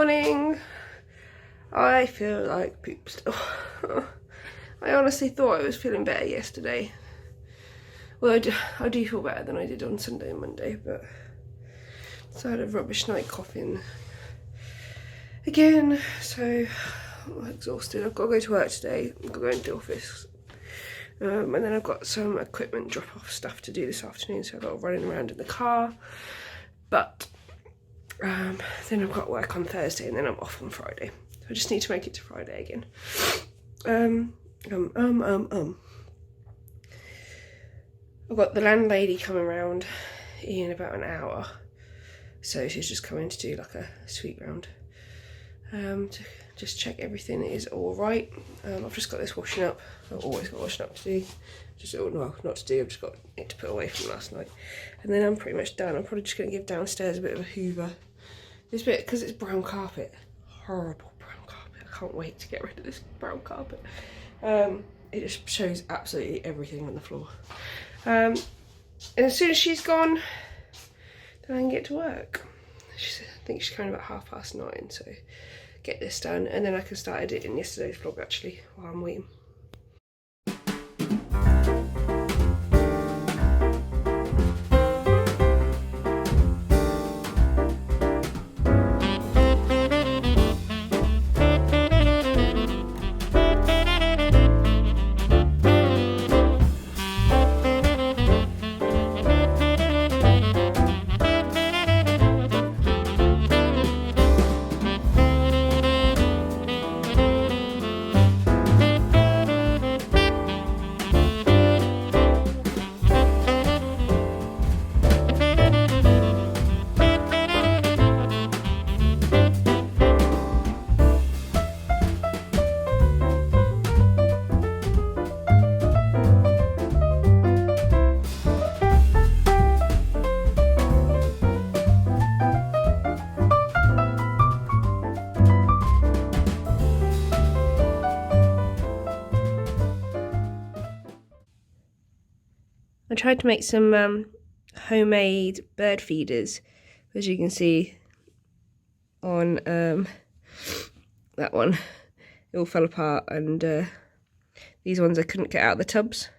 morning. I feel like poop still. I honestly thought I was feeling better yesterday. Well, I do feel better than I did on Sunday and Monday, but so I had a rubbish night coughing again, so I'm exhausted. I've got to go to work today. I've got to go into the office. And then I've got some equipment drop-off stuff to do this afternoon, so I've got running around in the car. But then I've got work on Thursday, and then I'm off on Friday. So I just need to make it to Friday again. I've got the landlady coming around in about an hour, so she's just coming to do like a sweep round, to just check everything is all right. I've just got this washing up. I've always got washing up to do. Well, not to do. I've just got it to put away from last night, and then I'm pretty much done. I'm probably just going to give downstairs a bit of a hoover. This bit, because it's brown carpet, horrible brown carpet. I can't wait to get rid of this brown carpet. It just shows absolutely everything on the floor. And as soon as she's gone, then I can get to work. I think she's coming about 9:30, so get this done, and then I can start editing yesterday's vlog actually while I'm waiting. I tried to make some homemade bird feeders, as you can see on that one. It all fell apart, and these ones I couldn't get out of the tubs.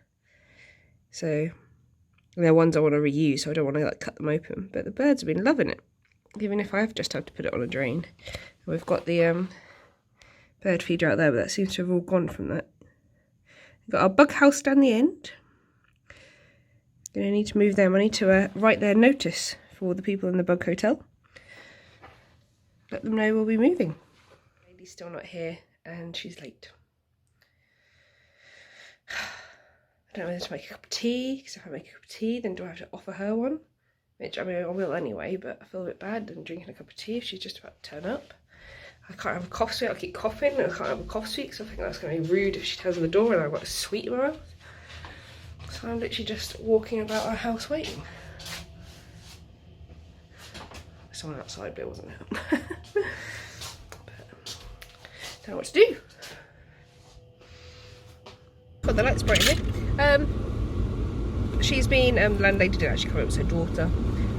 So they're ones I want to reuse, so I don't want to like cut them open. But the birds have been loving it, even if I have just had to put it on a drain. We've got the bird feeder out there, but that seems to have all gone from that. We've got our bug house down the end. Gonna need to move them. I need to write their notice for the people in the bug hotel. Let them know we'll be moving. Lady's still not here, and she's late. I don't know whether to make a cup of tea, because if I make a cup of tea, then do I have to offer her one? Which, I mean, I will anyway, but I feel a bit bad than drinking a cup of tea if she's just about to turn up. I can't have a cough sweet. I keep coughing, and I can't have a cough sweet, so I think that's going to be rude if she turns on the door and I've got a sweet in my mouth. So I'm literally just walking about our house waiting. Someone outside, but it wasn't him. But don't know what to do. Got the lights bright in. She's been, the landlady did actually come up with her daughter.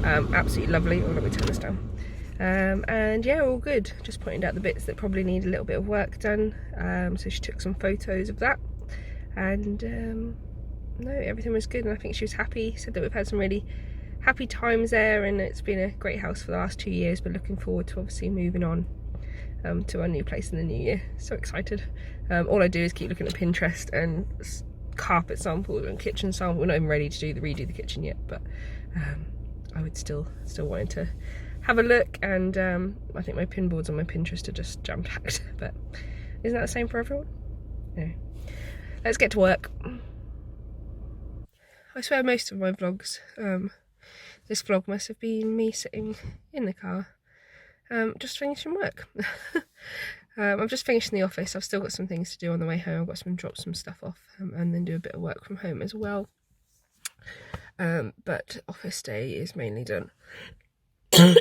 Absolutely lovely. Oh, let me turn this down. And yeah, all good. Just pointed out the bits that probably need a little bit of work done. So she took some photos of that. And no, everything was good, and I think she was happy. Said that we've had some really happy times there, and it's been a great house for the last 2 years, but looking forward to obviously moving on to our new place in the new year. So excited. All I do is keep looking at Pinterest and carpet samples and kitchen samples. We're not even ready to redo the kitchen yet, but I would still wanting to have a look, and I think my pin boards on my Pinterest are just jam-packed, but isn't that the same for everyone? No. Let's get to work. I swear most of my vlogs, this Vlogmas, have been me sitting in the car, just finishing work. I've just finished in the office. I've still got some things to do on the way home. I've got to drop some stuff off, and then do a bit of work from home as well. But office day is mainly done. I'm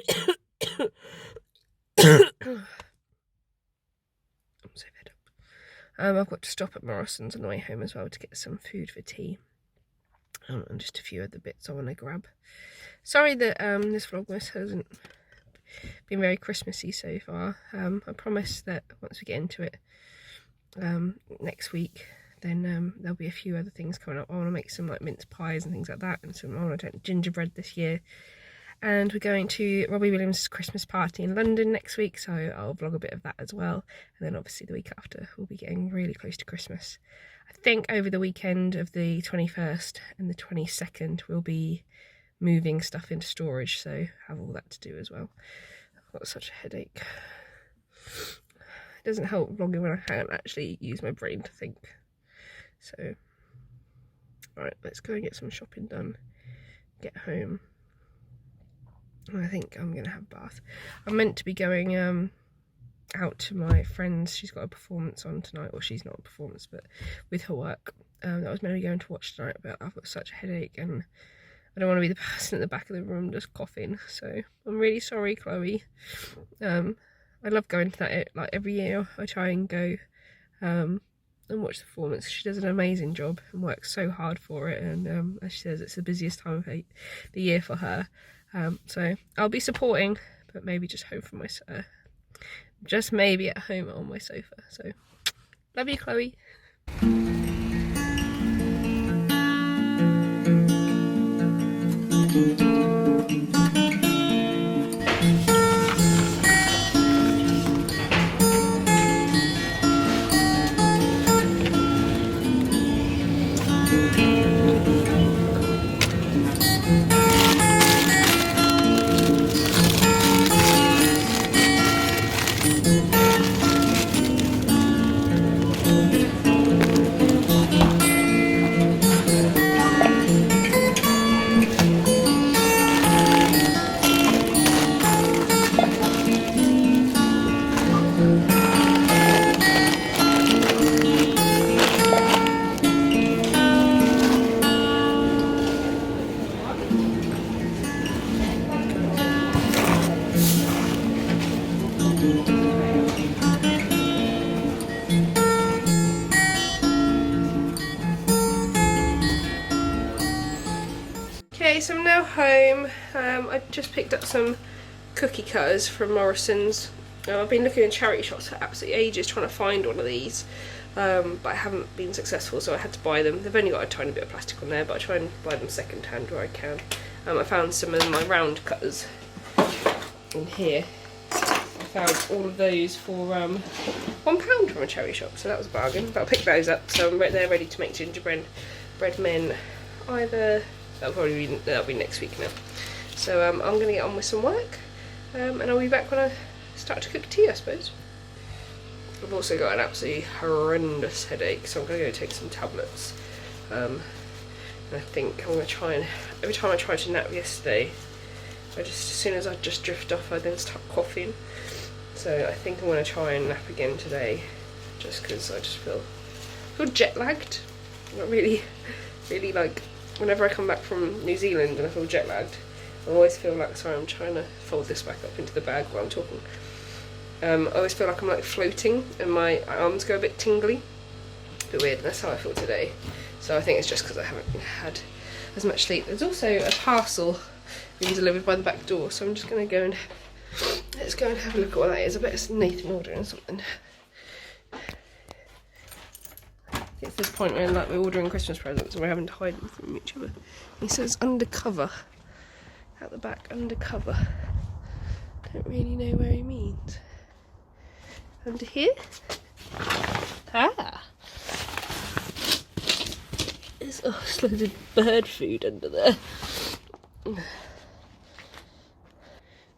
so fed up. I've got to stop at Morrison's on the way home as well to get some food for tea. And just a few other bits I want to grab. Sorry that this Vlogmas hasn't been very Christmassy so far. I promise that once we get into it next week, then there'll be a few other things coming up. I want to make some like mince pies and things like that, and I want to do gingerbread this year. And we're going to Robbie Williams' Christmas party in London next week, so I'll vlog a bit of that as well. And then obviously the week after, we'll be getting really close to Christmas. I think over the weekend of the 21st and the 22nd, we'll be moving stuff into storage, so have all that to do as well. I've got such a headache. It doesn't help vlogging when I can't actually use my brain to think. So, alright, let's go and get some shopping done, get home. I think I'm going to have a bath. I'm meant to be going out to my friend's. She's got a performance on tonight, or she's not a performance, but with her work. That was meant to be going to watch tonight, but I've got such a headache and I don't want to be the person in the back of the room just coughing. So I'm really sorry, Chloe. I love going to that, like every year I try and go and watch the performance. She does an amazing job and works so hard for it, and as she says, it's the busiest time of the year for her. So I'll be supporting, but maybe just home from my just maybe at home on my sofa. So love you, Chloe. Okay, so I'm now home. I just picked up some cookie cutters from Morrison's. I've been looking in charity shops for absolutely ages trying to find one of these, but I haven't been successful, so I had to buy them. They've only got a tiny bit of plastic on there, but I try and buy them second hand where I can. I found some of my round cutters in here. I found all of those for £1 from a charity shop, so that was a bargain. But I picked those up, so they're ready to make gingerbread men. That'll be next week now. So I'm going to get on with some work, and I'll be back when I start to cook tea, I suppose. I've also got an absolutely horrendous headache, so I'm going to go take some tablets. And I think I'm going to try and, every time I tried to nap yesterday, as soon as I just drift off, I then start coughing. So I think I'm going to try and nap again today, just because I just feel jet lagged. Not really like, whenever I come back from New Zealand and I feel jet lagged, I always feel like, sorry, I'm trying to fold this back up into the bag while I'm talking. I always feel like I'm like floating and my arms go a bit tingly. A bit weird, and that's how I feel today. So I think it's just because I haven't had as much sleep. There's also a parcel being delivered by the back door, so I'm just going to go and let's go and have a look at what that is. I bet it's Nathan ordering something. It's this point where like we're ordering Christmas presents and we're having to hide them from each other. He says undercover at the back, undercover. Don't really know where he means. Under here? Ah! There's loads of bird food under there.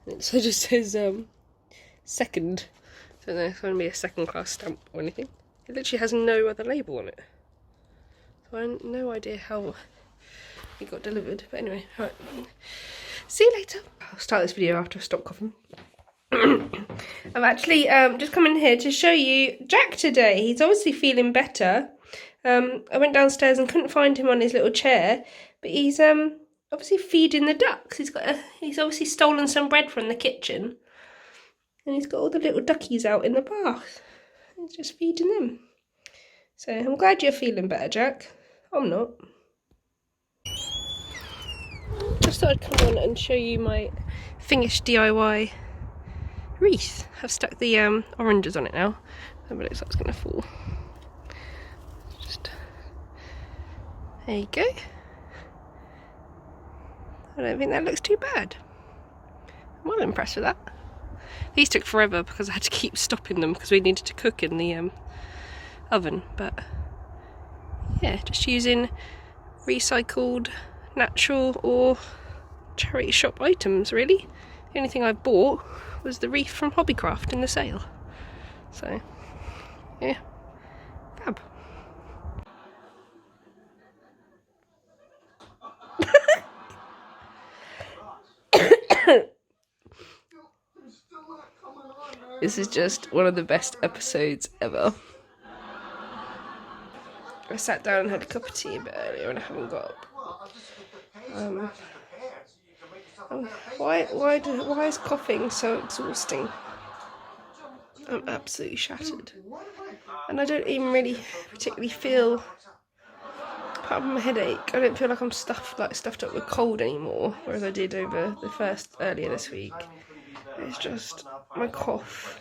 It just says second. I don't know if it's going to be a second class stamp or anything. It literally has no other label on it. So I have no idea how it got delivered. But anyway, right. See you later. I'll start this video after I stop coughing. I've actually just come in here to show you Jack today. He's obviously feeling better. I went downstairs and couldn't find him on his little chair, but he's obviously feeding the ducks. He's obviously stolen some bread from the kitchen, and he's got all the little duckies out in the bath. He's just feeding them. So I'm glad you're feeling better, Jack. I'm not. Just thought I'd come on and show you my finished DIY wreath. I've stuck the oranges on it now. But it looks like it's going to fall. Just there you go. I don't think that looks too bad. I'm well impressed with that. These took forever because I had to keep stopping them because we needed to cook in the oven. But yeah, just using recycled, natural or charity shop items really. The only thing I bought was the wreath from Hobbycraft in the sale. So yeah, fab. This is just one of the best episodes ever. I sat down and had a cup of tea a bit earlier and I haven't got up. Why is coughing so exhausting? I'm absolutely shattered. And I don't even really particularly feel, apart from my headache, I don't feel like I'm stuffed up with cold anymore, whereas I did over earlier this week. It's just my cough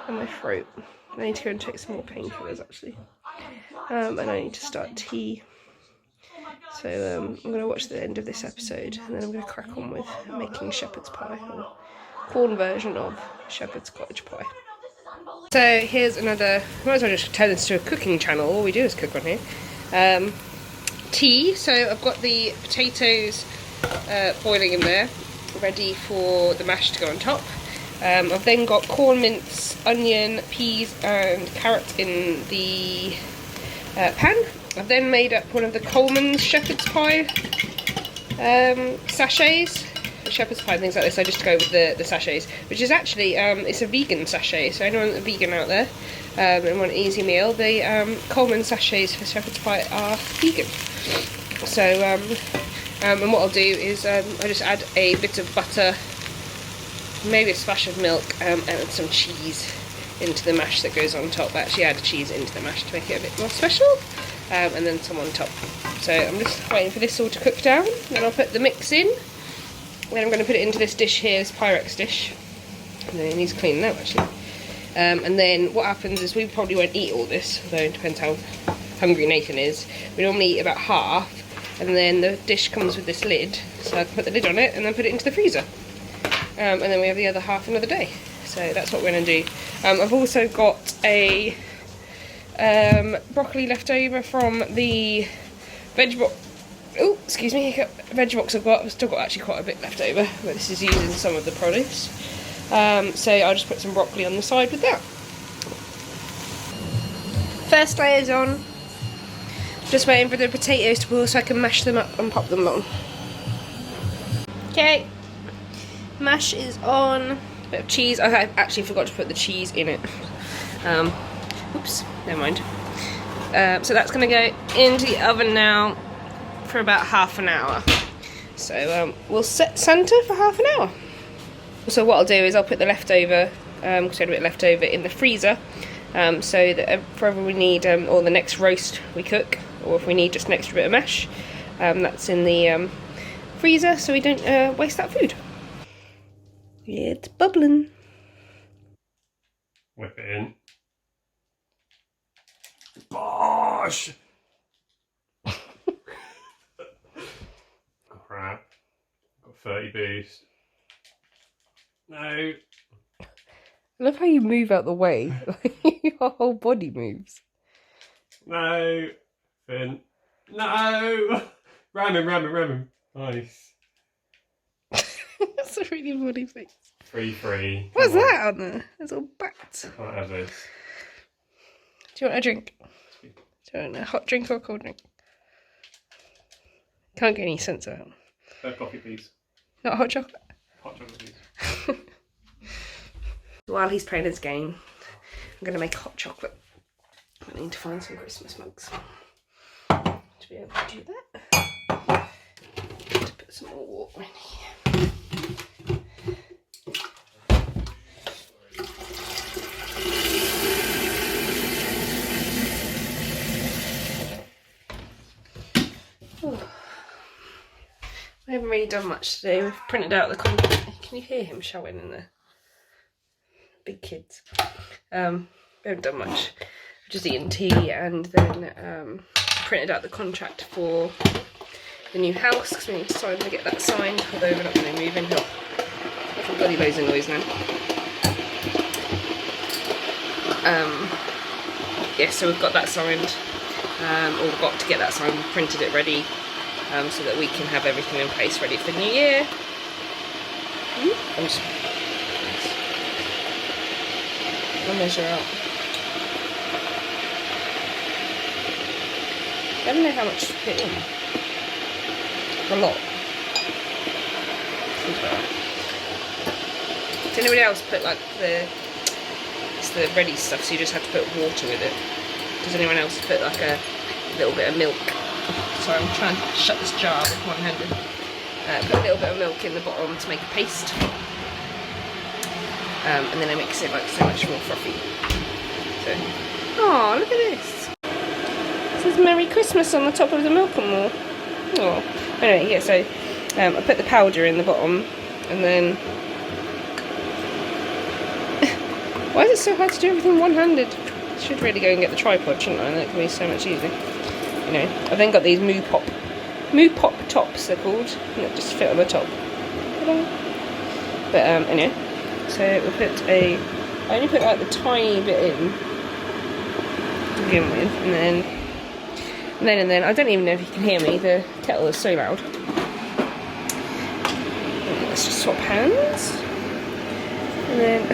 and my throat. I need to go and take some more painkillers actually. And I need to start tea. So I'm going to watch the end of this episode and then I'm going to crack on with making shepherd's pie, or corn version of shepherd's cottage pie. So here's another, might as well just turn this to a cooking channel, all we do is cook on here. Tea, so I've got the potatoes boiling in there, ready for the mash to go on top. I've then got corn mince, onion, peas and carrot in the pan. I've then made up one of the Coleman's shepherd's pie sachets. Shepherd's pie and things like this, I just go with the sachets, which is actually, it's a vegan sachet, so anyone that's vegan out there and want an easy meal, the Coleman sachets for shepherd's pie are vegan. So, and what I'll do is I just add a bit of butter, maybe a splash of milk, and some cheese into the mash that goes on top. I actually add cheese into the mash to make it a bit more special, and then some on top. So I'm just waiting for this all to cook down, then I'll put the mix in. Then I'm going to put it into this dish here, this Pyrex dish. And then it needs cleaning out actually. And then what happens is we probably won't eat all this, though it depends how hungry Nathan is. We normally eat about half, and then the dish comes with this lid, so I can put the lid on it and then put it into the freezer. And then we have the other half another day. So that's what we're going to do. I've also got a broccoli left over from the veg box. Oh, excuse me, veg box I've still got actually quite a bit left over, but this is using some of the produce. So I'll just put some broccoli on the side with that. First layer's on. Just waiting for the potatoes to boil so I can mash them up and pop them on. Okay, mash is on. A bit of cheese. I actually forgot to put the cheese in it. Oops, never mind. So that's going to go into the oven now for about half an hour. So we'll set Santa for half an hour. So what I'll do is I'll put the leftover, because I had a bit left over, in the freezer, so that for whatever we need, or the next roast we cook, or if we need just an extra bit of mash, that's in the freezer, so we don't waste that food. It's bubbling. Whip it in. Bosh! Crap. Got 30 boost. No. I love how you move out the way. Your whole body moves. No. Finn. No! Ram him. Nice. That's a really funny face. 3-3. What's that on there? It's all backed. I can't have this. Do you want a drink? Do you want a hot drink or a cold drink? Can't get any sense out. Coffee, please. Not hot chocolate? Hot chocolate, please. While he's playing his game, I'm going to make hot chocolate. I need to find some Christmas mugs to be able to do that. To put some more water in here. I haven't really done much today. We've printed out the content. Can you hear him shouting in there? big kids. We haven't done much. Just eaten tea and then printed out the contract for the new house because we need to sign to get that signed, although we're not going to move in. I've got loads of noise now. Yeah, so we've got that signed, or we've got to get that signed, we've printed it ready, so that we can have everything in place ready for New Year. I'll measure out. I don't know how much to put in. A lot. Does anybody else put like it's the ready stuff, so you just have to put water with it? Does anyone else put like a little bit of milk? Sorry, I'm trying to shut this jar with one handed. Put a little bit of milk in the bottom to make a paste. And then I mix it like so much more frothy. So, oh, look at this. It says Merry Christmas on the top of the milk and more. Oh, anyway, yeah. So I put the powder in the bottom, and then why is it so hard to do everything one-handed? I should really go and get the tripod, shouldn't I? That could be so much easier. Anyway, I've then got these Moo Pop tops, they're called, that just fit on the top. But anyway, so I only put like the tiny bit in to begin with, and then I don't even know if you can hear me, the kettle is so loud. Let's just swap hands, and then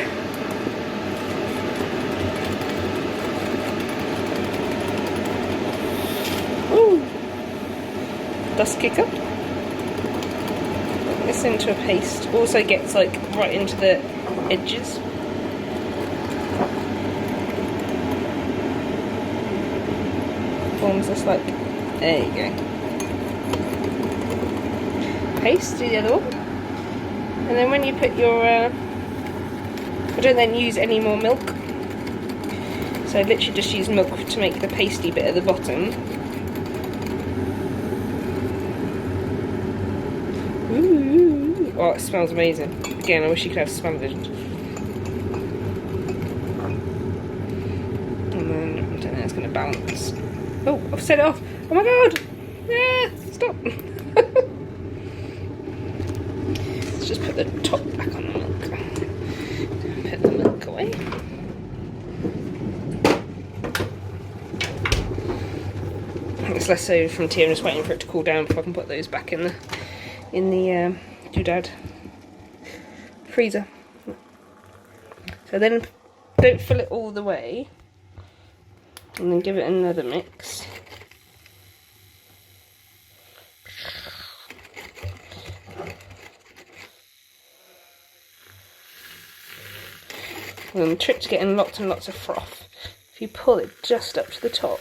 dust kicker. Put this into a paste. Also gets like right into the edges. Forms this like, there you go. Paste, do the other one. And then when you put your, I don't then use any more milk. So I literally just use milk to make the pasty bit at the bottom. Ooh. Oh, it smells amazing. Again, I wish you could have smell-o-vision. And then, I don't know, it's going to balance. Oh, I've set it off. Oh my god! Yeah, stop. Let's just put the top back on the milk. Put the milk away. It's less so from tea. I'm just waiting for it to cool down before I can put those back in the doodad freezer. So then don't fill it all the way, and then give it another mix. And the trick to getting lots and lots of froth, if you pull it just up to the top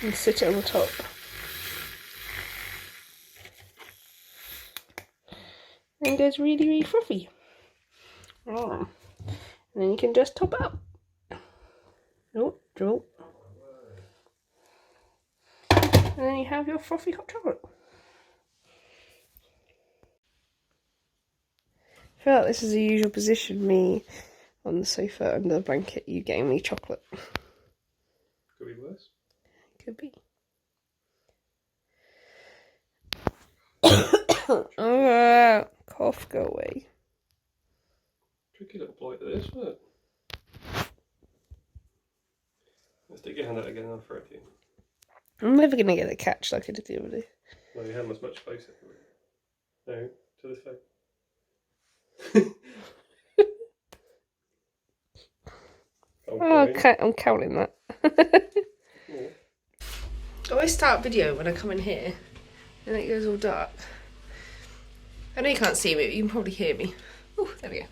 and sit it on the top. And it goes really, really frothy. Oh. And then you can just top it up. Oh, draw. And then you have your frothy hot chocolate. I feel like this is the usual position, me on the sofa under the blanket, you getting me chocolate. Could be worse. Could be. Oh, cough, go away. Tricky little blight that is, isn't it? Let's stick your hand out again and I'll throw it to you. I'm never going to get a catch like I did the other day. No, your hand was much closer. No, to this side. Oh, I'm counting that. I always start a video when I come in here and it goes all dark. I know you can't see me, but you can probably hear me. Oh, there we go.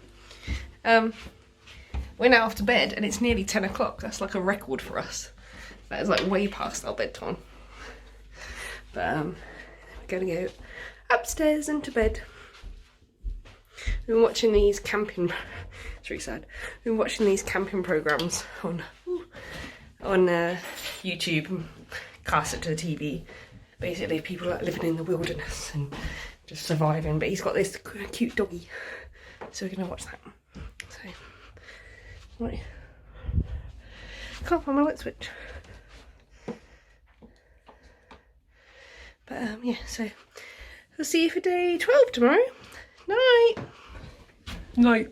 We're now off to bed and it's nearly 10 o'clock. That's like a record for us. That is like way past our bedtime. But we're going to go upstairs and to bed. We've been watching these camping, it's really sad. We've been watching these camping programs on YouTube and cast it to the TV. Basically people like living in the wilderness and just surviving, but he's got this cute doggy, so we're going to watch that. So Right. Can't find my light switch. But yeah, so I'll see you for day 12 tomorrow. Night. Night.